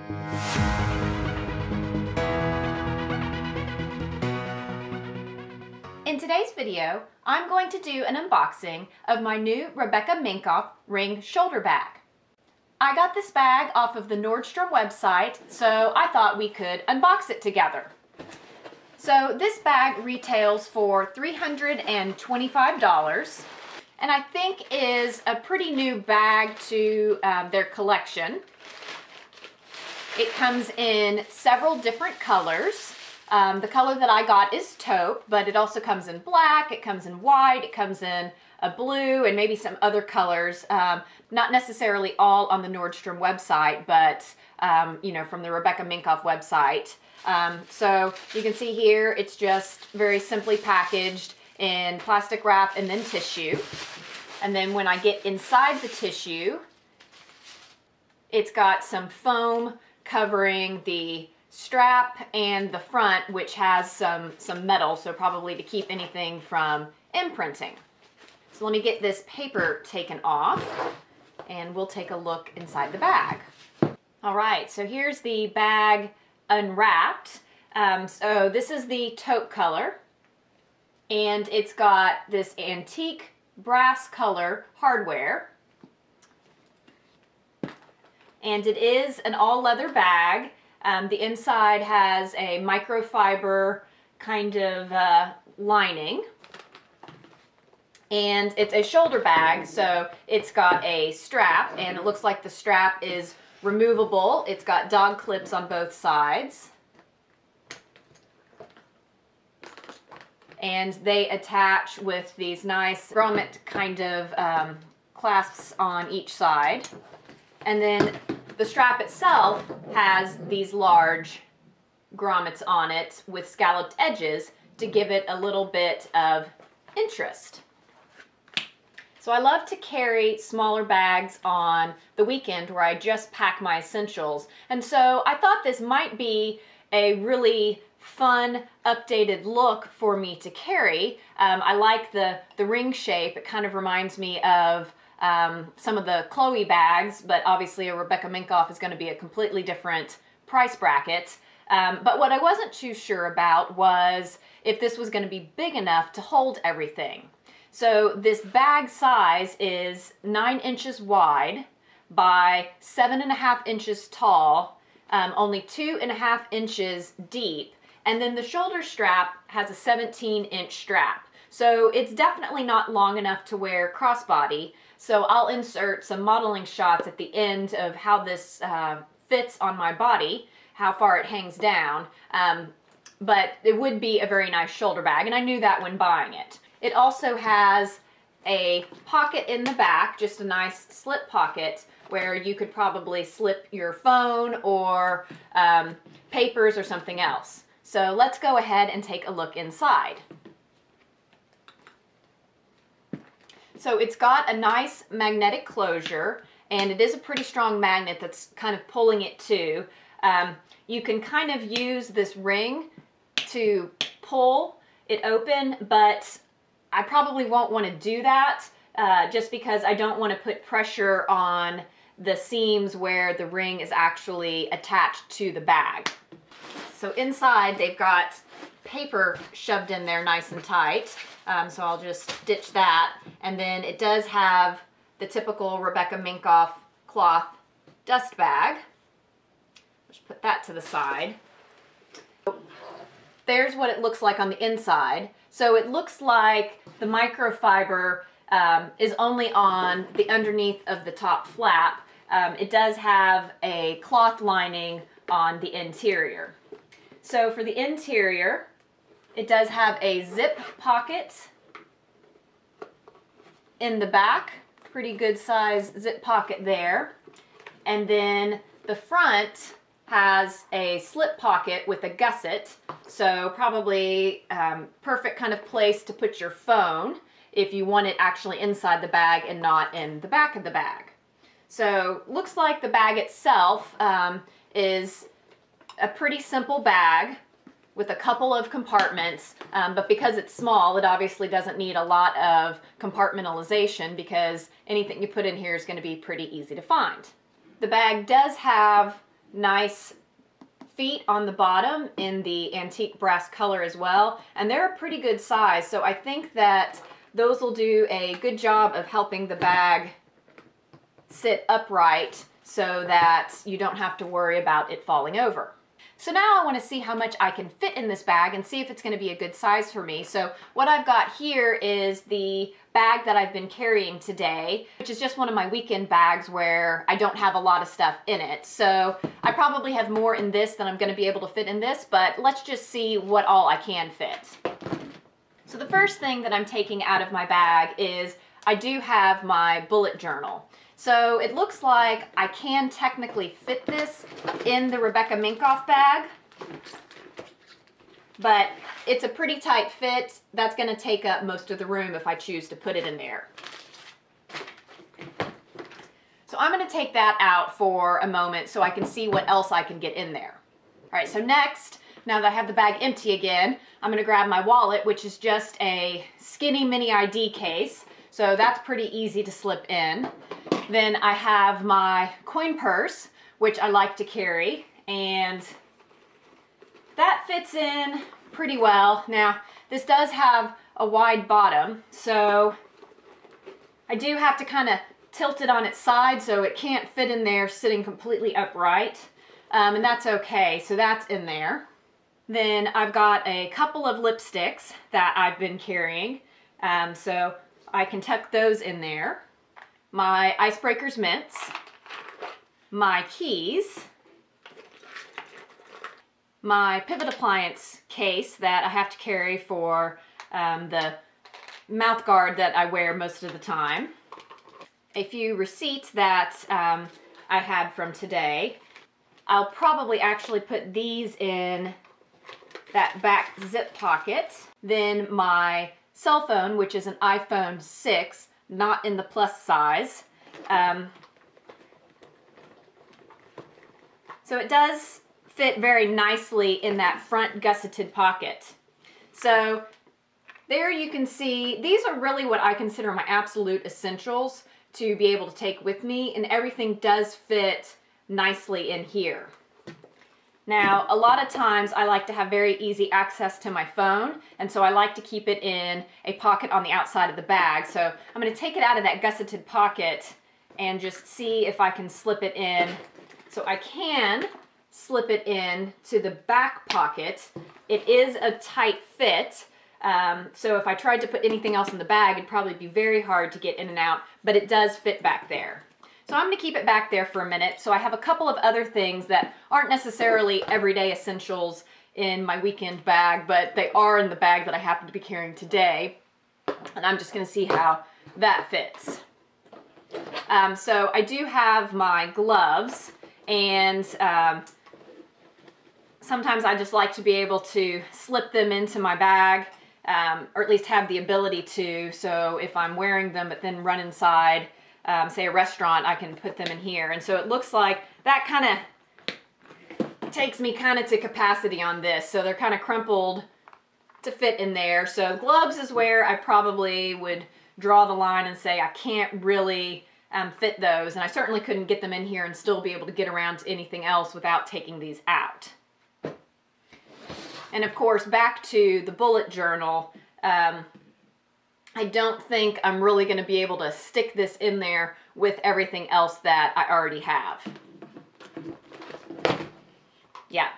In today's video, I'm going to do an unboxing of my new Rebecca Minkoff ring shoulder bag. I got this bag off of the Nordstrom website, so I thought we could unbox it together. So this bag retails for $325 and I think is a pretty new bag to their collection. It comes in several different colors. The color that I got is taupe, but it also comes in black, it comes in white, it comes in a blue, and maybe some other colors. Not necessarily all on the Nordstrom website, but you know, from the Rebecca Minkoff website. So you can see here, it's just very simply packaged in plastic wrap and then tissue. And then when I get inside the tissue, it's got some foam covering the strap and the front, which has some metal, so probably to keep anything from imprinting. So let me get this paper taken off and we'll take a look inside the bag. All right, so here's the bag unwrapped. So this is the taupe color, and it's got this antique brass color hardware. And it is an all leather bag. The inside has a microfiber kind of lining, and it's a shoulder bag, so it's got a strap, and it looks like the strap is removable. It's got dog clips on both sides, and they attach with these nice grommet kind of clasps on each side. And then the strap itself has these large grommets on it with scalloped edges to give it a little bit of interest. So I love to carry smaller bags on the weekend where I just pack my essentials. And so I thought this might be a really fun, updated look for me to carry. I like the ring shape. It kind of reminds me of some of the Chloe bags, but obviously a Rebecca Minkoff is going to be a completely different price bracket. But what I wasn't too sure about was if this was going to be big enough to hold everything. So this bag size is 9 inches wide by 7.5 inches tall, only 2.5 inches deep, and then the shoulder strap has a 17-inch strap. So it's definitely not long enough to wear crossbody. So I'll insert some modeling shots at the end of how this fits on my body, how far it hangs down. But it would be a very nice shoulder bag, and I knew that when buying it. It also has a pocket in the back, just a nice slip pocket, where you could probably slip your phone or papers or something else. So let's go ahead and take a look inside. So it's got a nice magnetic closure, and it is a pretty strong magnet that's kind of pulling it too. You can kind of use this ring to pull it open, but I probably won't want to do that just because I don't want to put pressure on the seams where the ring is actually attached to the bag. So inside they've got paper shoved in there nice and tight. So I'll just stitch that. And then it does have the typical Rebecca Minkoff cloth dust bag. Just put that to the side. There's what it looks like on the inside. So it looks like the microfiber is only on the underneath of the top flap. It does have a cloth lining on the interior. So for the interior, it does have a zip pocket in the back, pretty good size zip pocket there. And then the front has a slip pocket with a gusset, so probably perfect kind of place to put your phone if you want it actually inside the bag and not in the back of the bag. So looks like the bag itself is a pretty simple bag with a couple of compartments, but because it's small, it obviously doesn't need a lot of compartmentalization because anything you put in here is going to be pretty easy to find. The bag does have nice feet on the bottom in the antique brass color as well, and they're a pretty good size, so I think that those will do a good job of helping the bag sit upright so that you don't have to worry about it falling over. So now I want to see how much I can fit in this bag and see if it's going to be a good size for me. So what I've got here is the bag that I've been carrying today, which is just one of my weekend bags where I don't have a lot of stuff in it. So I probably have more in this than I'm going to be able to fit in this, but let's just see what all I can fit. So the first thing that I'm taking out of my bag is I do have my bullet journal. So it looks like I can technically fit this in the Rebecca Minkoff bag, but it's a pretty tight fit. That's going to take up most of the room if I choose to put it in there. So I'm going to take that out for a moment so I can see what else I can get in there. All right, so next, now that I have the bag empty again, I'm going to grab my wallet, which is just a skinny mini ID case. So that's pretty easy to slip in. Then I have my coin purse, which I like to carry, and that fits in pretty well. Now, this does have a wide bottom, so I do have to kind of tilt it on its side so it can't fit in there sitting completely upright, and that's okay, so that's in there. Then I've got a couple of lipsticks that I've been carrying, so I can tuck those in there. My Icebreakers mints, my keys, my pivot appliance case that I have to carry for the mouth guard that I wear most of the time, a few receipts that I had from today. I'll probably actually put these in that back zip pocket. Then my cell phone, which is an iPhone 6, not in the plus size. So it does fit very nicely in that front gusseted pocket. So there you can see, these are really what I consider my absolute essentials to be able to take with me, and everything does fit nicely in here. Now, a lot of times I like to have very easy access to my phone, and so I like to keep it in a pocket on the outside of the bag. So I'm going to take it out of that gusseted pocket and just see if I can slip it in. So I can slip it in to the back pocket. It is a tight fit, so if I tried to put anything else in the bag, it'd probably be very hard to get in and out, but it does fit back there. So I'm going to keep it back there for a minute. So I have a couple of other things that aren't necessarily everyday essentials in my weekend bag, but they are in the bag that I happen to be carrying today. And I'm just going to see how that fits. So I do have my gloves, and sometimes I just like to be able to slip them into my bag, or at least have the ability to. So if I'm wearing them but then run inside, say a restaurant, I can put them in here. And so it looks like that kind of takes me kind of to capacity on this. So they're kind of crumpled to fit in there. So gloves is where I probably would draw the line and say I can't really fit those. And I certainly couldn't get them in here and still be able to get around to anything else without taking these out. And of course, back to the bullet journal, I don't think I'm really going to be able to stick this in there with everything else that I already have. Yeah,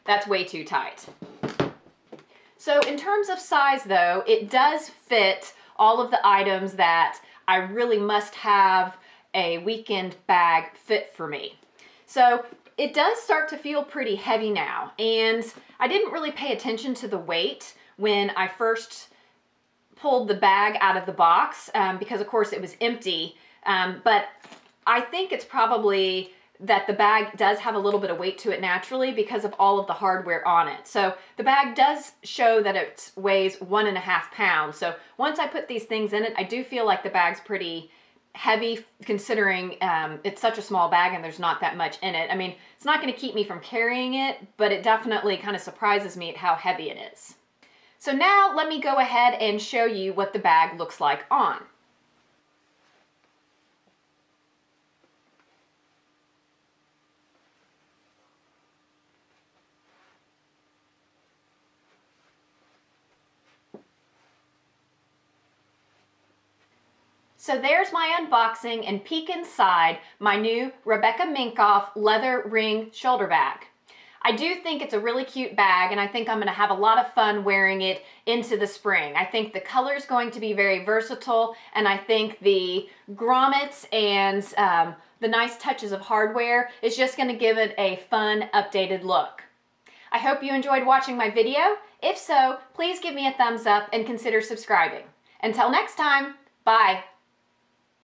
that's way too tight. So in terms of size though, it does fit all of the items that I really must have a weekend bag fit for me. So it does start to feel pretty heavy now, and I didn't really pay attention to the weight when I first pulled the bag out of the box because of course it was empty, but I think it's probably that the bag does have a little bit of weight to it naturally because of all of the hardware on it. So the bag does show that it weighs 1.5 pounds. So once I put these things in it, I do feel like the bag's pretty heavy considering it's such a small bag and there's not that much in it. I mean, it's not going to keep me from carrying it, but it definitely kind of surprises me at how heavy it is. So now let me go ahead and show you what the bag looks like on. So there's my unboxing and peek inside my new Rebecca Minkoff leather ring shoulder bag. I do think it's a really cute bag, and I think I'm going to have a lot of fun wearing it into the spring. I think the color is going to be very versatile, and I think the grommets and the nice touches of hardware is just going to give it a fun, updated look. I hope you enjoyed watching my video. If so, please give me a thumbs up and consider subscribing. Until next time, bye.